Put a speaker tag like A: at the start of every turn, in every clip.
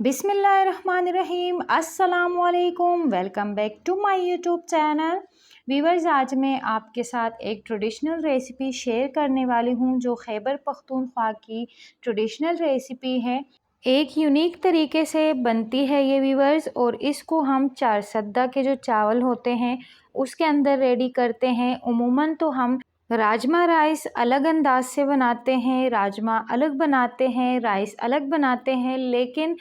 A: बिस्मिल्लाहिर्रहमानिर्रहीम अस्सलामुअलैकुम। Welcome back to my YouTube channel. Viewers, आज मैं आपके साथ एक ट्रेडिशनल रेसिपी शेयर करने वाली हूं जो खैबर पख्तूनख्वा की ट्रेडिशनल रेसिपी है। एक यूनिक तरीके से बनती है ये व्यूवर्स, और इसको हम चार सद्दा के जो चावल होते हैं उसके अंदर रेडी करते हैं। उमूमन तो हम राजमा राइस अलग अंदाज से बनाते हैं, राजमा अलग बनाते हैं, राइस अलग बनाते हैं, लेकिन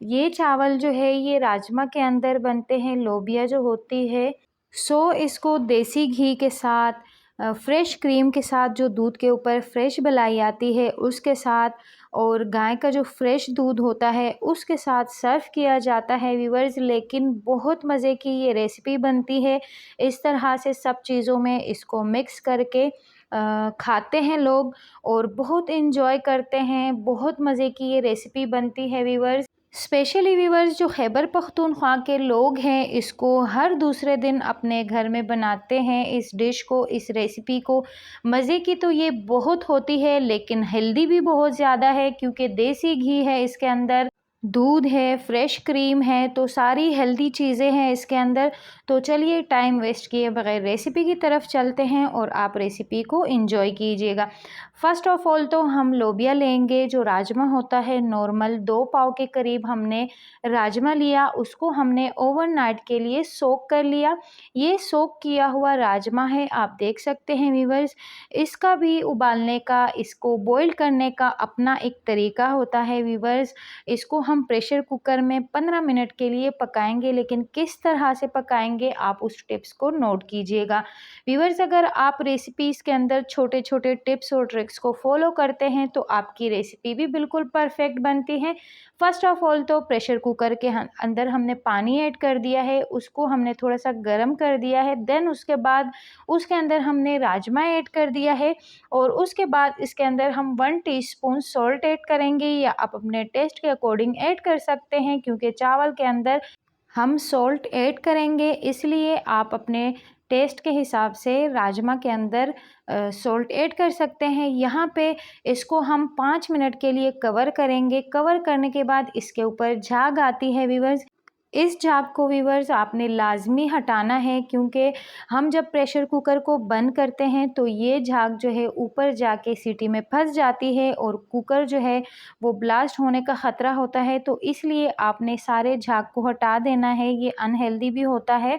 A: ये चावल जो है ये राजमा के अंदर बनते हैं। लोबिया जो होती है इसको देसी घी के साथ, फ्रेश क्रीम के साथ, जो दूध के ऊपर फ्रेश मलाई आती है उसके साथ, और गाय का जो फ्रेश दूध होता है उसके साथ सर्व किया जाता है व्यूवर्स। लेकिन बहुत मज़े की ये रेसिपी बनती है। इस तरह से सब चीज़ों में इसको मिक्स करके खाते हैं लोग और बहुत इन्जॉय करते हैं। बहुत मज़े की ये रेसिपी बनती है व्यूवर्स। स्पेशली व्यूवर्स, जो खैबर पख्तूनख्वा के लोग हैं इसको हर दूसरे दिन अपने घर में बनाते हैं इस डिश को, इस रेसिपी को। मज़े की तो ये बहुत होती है लेकिन हेल्दी भी बहुत ज़्यादा है, क्योंकि देसी घी है इसके अंदर, दूध है, फ्रेश क्रीम है, तो सारी हेल्दी चीज़ें हैं इसके अंदर। तो चलिए टाइम वेस्ट किए बगैर रेसिपी की तरफ चलते हैं और आप रेसिपी को एंजॉय कीजिएगा। फ़र्स्ट ऑफ़ ऑल तो हम लोबिया लेंगे। जो राजमा होता है नॉर्मल 2 पाव के करीब हमने राजमा लिया, उसको हमने ओवरनाइट के लिए सोक कर लिया। ये सोक किया हुआ राजमा है, आप देख सकते हैं व्यूवर्स। इसका भी उबालने का, इसको बॉईल करने का अपना एक तरीका होता है व्यूवर्स। इसको हम प्रेशर कुकर में 15 मिनट के लिए पकाएंगे, लेकिन किस तरह से पकाएंगे आप उस टिप्स को नोट कीजिएगा व्यूवर्स। अगर आप रेसिपीज़ के अंदर छोटे छोटे टिप्स और ट्रिक्स को फॉलो करते हैं तो आपकी रेसिपी भी बिल्कुल परफेक्ट बनती है। फर्स्ट ऑफ ऑल तो प्रेशर कुकर के अंदर हमने पानी ऐड कर दिया है, उसको हमने थोड़ा सा गर्म कर दिया है। देन उसके बाद उसके अंदर हमने राजमा ऐड कर दिया है, और उसके बाद इसके अंदर हम 1 टीस्पून सॉल्ट ऐड करेंगे, या आप अपने टेस्ट के अकॉर्डिंग ऐड कर सकते हैं, क्योंकि चावल के अंदर हम सॉल्ट ऐड करेंगे, इसलिए आप अपने टेस्ट के हिसाब से राजमा के अंदर सॉल्ट ऐड कर सकते हैं। यहाँ पे इसको हम 5 मिनट के लिए कवर करेंगे। कवर करने के बाद इसके ऊपर झाग आती है व्यूवर्स। इस झाग को व्यूवर्स आपने लाजमी हटाना है, क्योंकि हम जब प्रेशर कुकर को बंद करते हैं तो ये झाग जो है ऊपर जाके सीटी में फंस जाती है और कुकर जो है वो ब्लास्ट होने का ख़तरा होता है। तो इसलिए आपने सारे झाग को हटा देना है, ये अनहेल्दी भी होता है।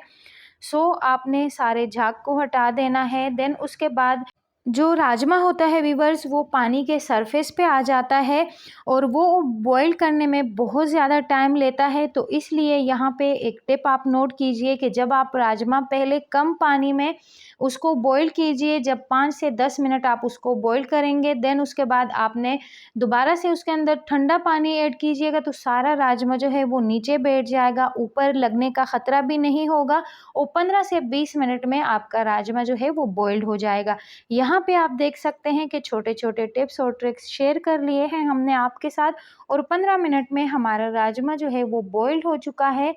A: आपने सारे झाग को हटा देना है। देन उसके बाद जो राजमा होता है व्यूवर्स वो पानी के सरफेस पे आ जाता है, और वो बॉईल करने में बहुत ज़्यादा टाइम लेता है। तो इसलिए यहाँ पे एक टिप आप नोट कीजिए कि जब आप राजमा पहले कम पानी में उसको बॉईल कीजिए, जब 5 से 10 मिनट आप उसको बॉईल करेंगे, देन उसके बाद आपने दोबारा से उसके अंदर ठंडा पानी ऐड कीजिएगा, तो सारा राजमा जो है वो नीचे बैठ जाएगा, ऊपर लगने का ख़तरा भी नहीं होगा, और 15 से 20 मिनट में आपका राजमा जो है वो बॉइल्ड हो जाएगा। यहाँ पे आप देख सकते हैं कि छोटे छोटे टिप्स और ट्रिक्स शेयर कर लिए हैं हमने आपके साथ, और 15 मिनट में हमारा राजमा जो है वो बॉइल्ड हो चुका है।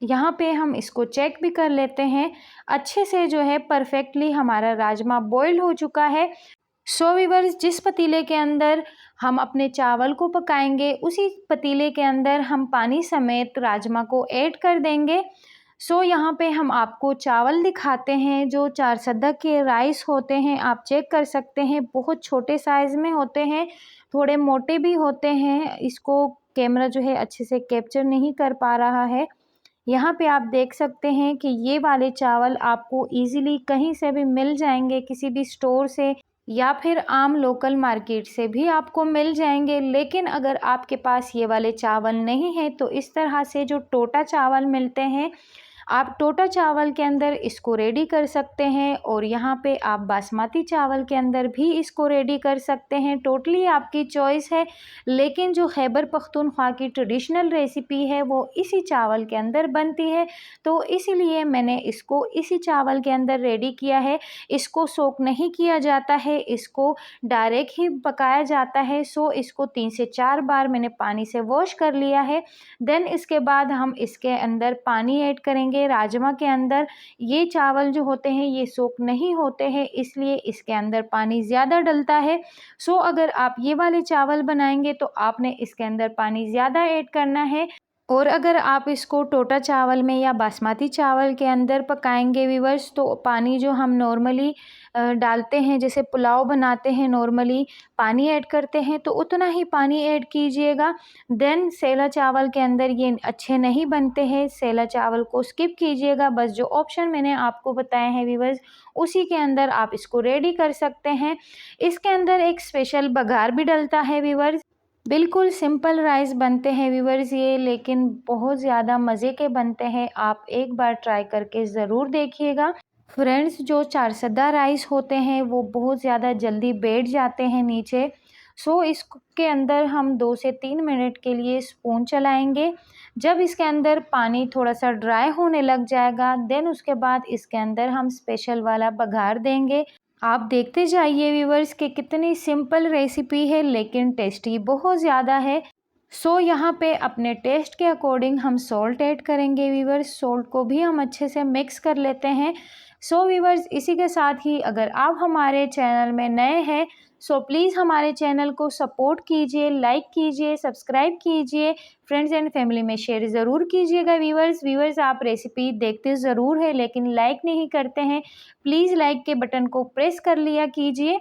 A: यहाँ पे हम इसको चेक भी कर लेते हैं अच्छे से, जो है परफेक्टली हमारा राजमा बॉइल्ड हो चुका है। व्यूवर्स, जिस पतीले के अंदर हम अपने चावल को पकाएंगे उसी पतीले के अंदर हम पानी समेत राजमा को ऐड कर देंगे। यहाँ पे हम आपको चावल दिखाते हैं। जो 4 सद्दा के राइस होते हैं आप चेक कर सकते हैं, बहुत छोटे साइज़ में होते हैं, थोड़े मोटे भी होते हैं। इसको कैमरा जो है अच्छे से कैप्चर नहीं कर पा रहा है। यहाँ पे आप देख सकते हैं कि ये वाले चावल आपको इजीली कहीं से भी मिल जाएंगे, किसी भी स्टोर से या फिर आम लोकल मार्केट से भी आपको मिल जाएंगे। लेकिन अगर आपके पास ये वाले चावल नहीं है तो इस तरह से जो टोटा चावल मिलते हैं, आप टोटा चावल के अंदर इसको रेडी कर सकते हैं, और यहाँ पे आप बासमती चावल के अंदर भी इसको रेडी कर सकते हैं। टोटली आपकी चॉइस है, लेकिन जो खैबर पख्तूनख्वा की ट्रेडिशनल रेसिपी है वो इसी चावल के अंदर बनती है, तो इसीलिए मैंने इसको इसी चावल के अंदर रेडी किया है। इसको सोक नहीं किया जाता है, इसको डायरेक्ट ही पकाया जाता है। इसको 3 से 4 बार मैंने पानी से वॉश कर लिया है। देन इसके बाद हम इसके अंदर पानी ऐड करेंगे। जाएंगे राजमा के अंदर। ये चावल जो होते हैं ये सोक नहीं होते हैं, इसलिए इसके अंदर पानी ज़्यादा डलता है। सो अगर आप ये वाले चावल बनाएंगे तो आपने इसके अंदर पानी ज़्यादा ऐड करना है। और अगर आप इसको टोटा चावल में या बासमती चावल के अंदर पकाएंगे व्यूअर्स, तो पानी जो हम नॉर्मली डालते हैं, जैसे पुलाव बनाते हैं नॉर्मली पानी ऐड करते हैं, तो उतना ही पानी ऐड कीजिएगा। देन सेला चावल के अंदर ये अच्छे नहीं बनते हैं, सेला चावल को स्किप कीजिएगा। बस जो ऑप्शन मैंने आपको बताए हैं व्यूअर्स, उसी के अंदर आप इसको रेडी कर सकते हैं। इसके अंदर एक स्पेशल बघार भी डलता है व्यूअर्स। बिल्कुल सिंपल राइस बनते हैं व्यूअर्स ये, लेकिन बहुत ज़्यादा मज़े के बनते हैं। आप एक बार ट्राई करके ज़रूर देखिएगा। फ्रेंड्स, जो चारसद्दा राइस होते हैं वो बहुत ज़्यादा जल्दी बैठ जाते हैं नीचे। सो इसके अंदर हम 2 से 3 मिनट के लिए स्पून चलाएंगे। जब इसके अंदर पानी थोड़ा सा ड्राई होने लग जाएगा, देन उसके बाद इसके अंदर हम स्पेशल वाला बघार देंगे। आप देखते जाइए व्यूअर्स कि कितनी सिंपल रेसिपी है लेकिन टेस्टी बहुत ज़्यादा है। सो यहाँ पे अपने टेस्ट के अकॉर्डिंग हम सॉल्ट ऐड करेंगे व्यूअर्स। सॉल्ट को भी हम अच्छे से मिक्स कर लेते हैं। सो व्यूअर्स, इसी के साथ ही अगर आप हमारे चैनल में नए हैं सो प्लीज़ हमारे चैनल को सपोर्ट कीजिए, लाइक कीजिए, सब्सक्राइब कीजिए, फ्रेंड्स एंड फैमिली में शेयर ज़रूर कीजिएगा व्यूअर्स। आप रेसिपी देखते ज़रूर है लेकिन लाइक नहीं करते हैं, प्लीज़ लाइक के बटन को प्रेस कर लिया कीजिए।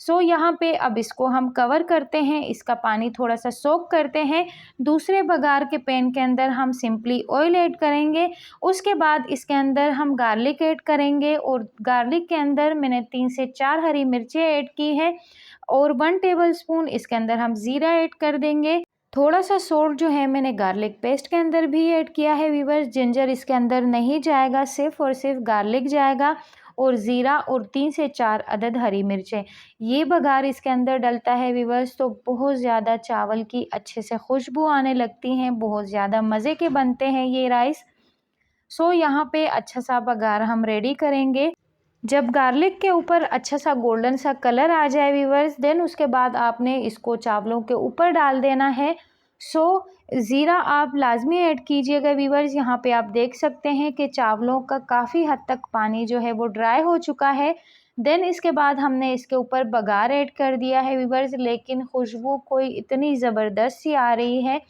A: सो यहाँ पे अब इसको हम कवर करते हैं, इसका पानी थोड़ा सा सोक करते हैं। दूसरे बघार के पैन के अंदर हम सिंपली ऑयल ऐड करेंगे। उसके बाद इसके अंदर हम गार्लिक ऐड करेंगे और गार्लिक के अंदर मैंने 3 से 4 हरी मिर्चें ऐड की है और 1 टेबलस्पून इसके अंदर हम ज़ीरा ऐड कर देंगे। थोड़ा सा सॉल्ट जो है मैंने गार्लिक पेस्ट के अंदर भी ऐड किया है व्यूअर्स। जिंजर इसके अंदर नहीं जाएगा, सिर्फ और सिर्फ गार्लिक जाएगा और ज़ीरा और 3 से 4 अदद हरी मिर्चें। ये बघार इसके अंदर डलता है व्यूअर्स तो बहुत ज़्यादा चावल की अच्छे से खुशबू आने लगती हैं, बहुत ज़्यादा मज़े के बनते हैं ये राइस। सो यहाँ पे अच्छा सा बघार हम रेडी करेंगे। जब गार्लिक के ऊपर अच्छा सा गोल्डन सा कलर आ जाए व्यूअर्स, देन उसके बाद आपने इसको चावलों के ऊपर डाल देना है। सो ज़ीरा आप लाजमी ऐड कीजिएगा व्यूअर्स। यहाँ पे आप देख सकते हैं कि चावलों का काफ़ी हद तक पानी जो है वो ड्राई हो चुका है। देन इसके बाद हमने इसके ऊपर बघार ऐड कर दिया है व्यूअर्स, लेकिन खुशबू कोई इतनी ज़बरदस्त सी आ रही है।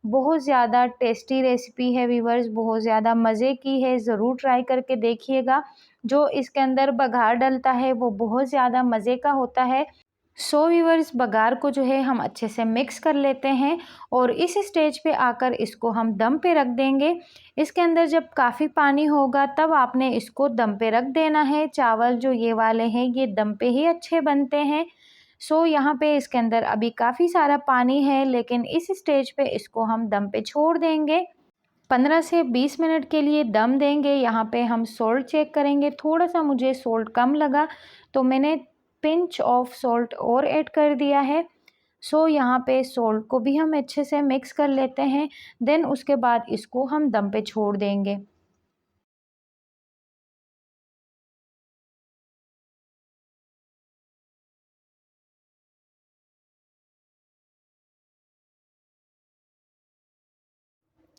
A: बहुत ज़्यादा टेस्टी रेसिपी है व्यूअर्स, बहुत ज़्यादा मज़े की है, ज़रूर ट्राई करके देखिएगा। जो इसके अंदर बघार डलता है वो बहुत ज़्यादा मज़े का होता है। सो व्यूअर्स, बघार को जो है हम अच्छे से मिक्स कर लेते हैं और इस स्टेज पे आकर इसको हम दम पे रख देंगे। इसके अंदर जब काफ़ी पानी होगा तब आपने इसको दम पे रख देना है। चावल जो ये वाले हैं ये दम पे ही अच्छे बनते हैं। सो यहाँ पे इसके अंदर अभी काफ़ी सारा पानी है, लेकिन इस स्टेज पे इसको हम दम पे छोड़ देंगे। 15 से 20 मिनट के लिए दम देंगे। यहाँ पे हम सॉल्ट चेक करेंगे, थोड़ा सा मुझे सॉल्ट कम लगा तो मैंने पिंच ऑफ सॉल्ट और ऐड कर दिया है। सो यहाँ पे सॉल्ट को भी हम अच्छे से मिक्स कर लेते हैं। देन उसके बाद इसको हम दम पे छोड़ देंगे।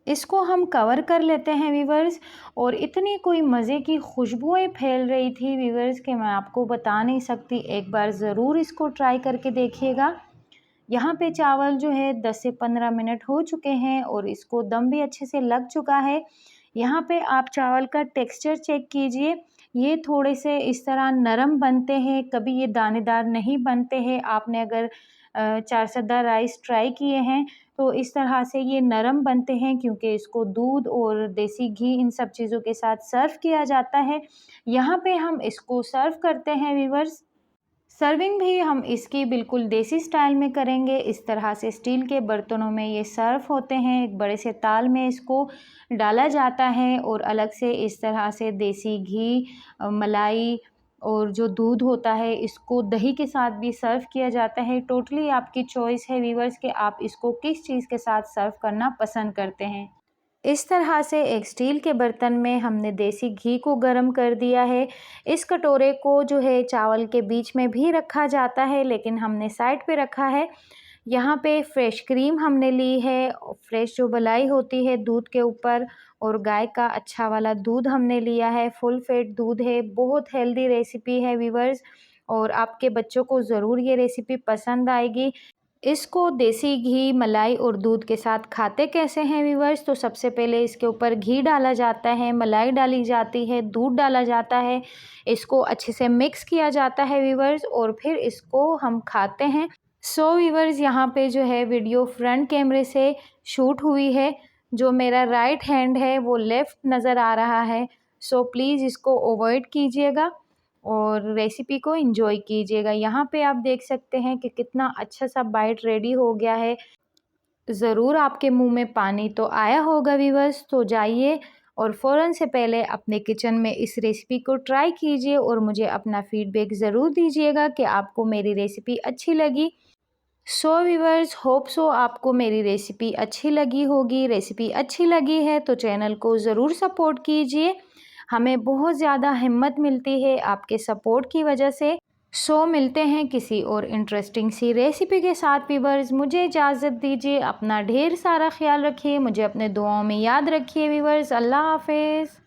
A: इसको हम कवर कर लेते हैं व्यूअर्स और इतनी कोई मज़े की खुशबुएं फैल रही थी व्यूअर्स कि मैं आपको बता नहीं सकती। एक बार ज़रूर इसको ट्राई करके देखिएगा। यहाँ पे चावल जो है 10 से 15 मिनट हो चुके हैं और इसको दम भी अच्छे से लग चुका है। यहाँ पे आप चावल का टेक्सचर चेक कीजिए, ये थोड़े से इस तरह नरम बनते हैं, कभी ये दानेदार नहीं बनते हैं। आपने अगर चारसद्दा राइस ट्राई किए हैं तो इस तरह से ये नरम बनते हैं, क्योंकि इसको दूध और देसी घी इन सब चीज़ों के साथ सर्व किया जाता है। यहाँ पे हम इसको सर्व करते हैं व्यूअर्स। सर्विंग भी हम इसकी बिल्कुल देसी स्टाइल में करेंगे। इस तरह से स्टील के बर्तनों में ये सर्व होते हैं। एक बड़े से ताल में इसको डाला जाता है और अलग से इस तरह से देसी घी, मलाई और जो दूध होता है इसको दही के साथ भी सर्व किया जाता है। टोटली आपकी चॉइस है व्यूअर्स कि आप इसको किस चीज़ के साथ सर्व करना पसंद करते हैं। इस तरह से एक स्टील के बर्तन में हमने देसी घी को गर्म कर दिया है। इस कटोरे को जो है चावल के बीच में भी रखा जाता है, लेकिन हमने साइड पे रखा है। यहाँ पे फ्रेश क्रीम हमने ली है, फ्रेश जो मलाई होती है दूध के ऊपर, और गाय का अच्छा वाला दूध हमने लिया है, फुल फैट दूध है। बहुत हेल्दी रेसिपी है व्यूअर्स, और आपके बच्चों को ज़रूर ये रेसिपी पसंद आएगी। इसको देसी घी, मलाई और दूध के साथ खाते कैसे हैं व्यूअर्स? तो सबसे पहले इसके ऊपर घी डाला जाता है, मलाई डाली जाती है, दूध डाला जाता है, इसको अच्छे से मिक्स किया जाता है व्यूअर्स, और फिर इसको हम खाते हैं। सो व्यूअर्स, यहाँ पे जो है वीडियो फ्रंट कैमरे से शूट हुई है, जो मेरा राइट हैंड है वो लेफ़्ट नज़र आ रहा है। सो प्लीज़ इसको अवॉइड कीजिएगा और रेसिपी को एंजॉय कीजिएगा। यहाँ पे आप देख सकते हैं कि कितना अच्छा सा बाइट रेडी हो गया है। ज़रूर आपके मुंह में पानी तो आया होगा व्यूअर्स, तो जाइए और फ़ौरन से पहले अपने किचन में इस रेसिपी को ट्राई कीजिए और मुझे अपना फ़ीडबैक ज़रूर दीजिएगा कि आपको मेरी रेसिपी अच्छी लगी। सो व्यूअर्स, होप सो आपको मेरी रेसिपी अच्छी लगी होगी। रेसिपी अच्छी लगी है तो चैनल को ज़रूर सपोर्ट कीजिए, हमें बहुत ज़्यादा हिम्मत मिलती है आपके सपोर्ट की वजह से। सो मिलते हैं किसी और इंटरेस्टिंग सी रेसिपी के साथ व्यूअर्स। मुझे इजाज़त दीजिए, अपना ढेर सारा ख्याल रखिए, मुझे अपने दुआओं में याद रखिए व्यूअर्स। अल्लाह हाफिज़।